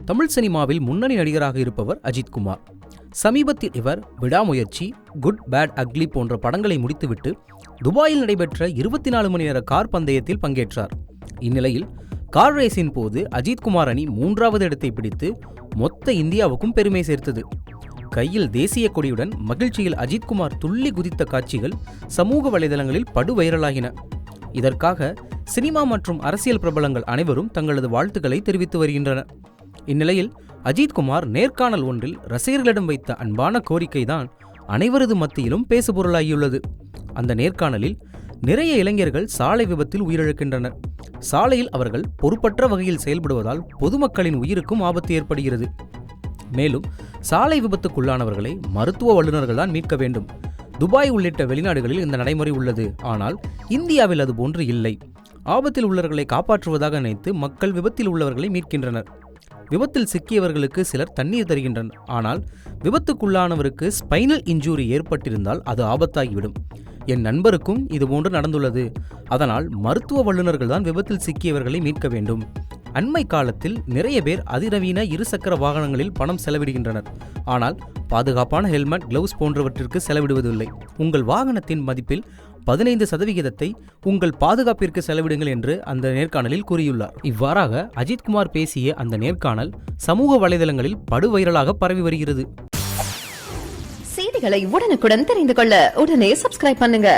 தமிழ் சினிமாவில் முன்னணி நடிகராக இருப்பவர் அஜித் குமார். சமீபத்தில் இவர் விடாமுயற்சி, குட் பேட் அக்லி போன்ற படங்களை முடித்துவிட்டு துபாயில் நடைபெற்ற 24 மணி நேர கார் பந்தயத்தில் பங்கேற்றார். இந்நிலையில் கார் ரேஸின் போது அஜித் குமார் அணி 3வது இடத்தை பிடித்து மொத்த இந்தியாவுக்கும் பெருமை சேர்த்தது. கையில் தேசிய கொடியுடன் மகிழ்ச்சியில் அஜித் குமார் துள்ளி குதித்த காட்சிகள் சமூக வலைதளங்களில் படு வைரலாகின. இதற்காக சினிமா மற்றும் அரசியல் பிரபலங்கள் அனைவரும் தங்களது வாழ்த்துக்களை தெரிவித்து வருகின்றனர். இந்நிலையில் அஜித் குமார் நேர்காணல் ஒன்றில் ரசிகர்களிடம் வைத்த அன்பான கோரிக்கைதான் அனைவரது மத்தியிலும் பேசுபொருளாகியுள்ளது. அந்த நேர்காணலில் நிறைய இளைஞர்கள் சாலை விபத்தில் உயிரிழக்கின்றனர். சாலையில் அவர்கள் பொறுப்பற்ற வகையில் செயல்படுவதால் பொதுமக்களின் உயிருக்கும் ஆபத்து ஏற்படுகிறது. மேலும் சாலை விபத்துக்குள்ளானவர்களை மருத்துவ வல்லுநர்கள் தான் மீட்க வேண்டும். துபாய் உள்ளிட்ட வெளிநாடுகளில் இந்த நடைமுறை உள்ளது. ஆனால் இந்தியாவில் அது போன்று இல்லை. ஆபத்தில் உள்ளவர்களை காப்பாற்றுவதாக நினைத்து மக்கள் விபத்தில் உள்ளவர்களை மீட்கின்றனர். விபத்தில் சிக்கியவர்களுக்கு சிலர் தண்ணீர் தருகின்றனர். ஆனால் விபத்துக்குள்ளானவருக்கு ஸ்பைனல் இன்ஜூரி ஏற்பட்டிருந்தால் அது ஆபத்தாகிவிடும். என் நண்பருக்கும் இதுபோன்று நடந்துள்ளது. அதனால் மருத்துவ வல்லுநர்கள் தான் விபத்தில் சிக்கியவர்களை மீட்க வேண்டும். அண்மை காலத்தில் நிறைய பேர் அதிநவீன இருசக்கர வாகனங்களில் பணம் செலவிடுகின்றனர். ஆனால் பாதுகாப்பான ஹெல்மெட், கிளவுஸ் போன்றவற்றிற்கு செலவிடுவதில்லை. உங்கள் வாகனத்தின் மதிப்பில் 15% உங்கள் பாதுகாப்பிற்கு செலவிடுங்கள் என்று அந்த நேர்காணலில் கூறியுள்ளார். இவ்வாறாக அஜித் குமார் பேசிய அந்த நேர்காணல் சமூக வலைதளங்களில் படுவைரலாக பரவி வருகிறது. செய்திகளை உடனுக்குடன் தெரிந்து கொள்ள உடனே சப்ஸ்கிரைப் பண்ணுங்க.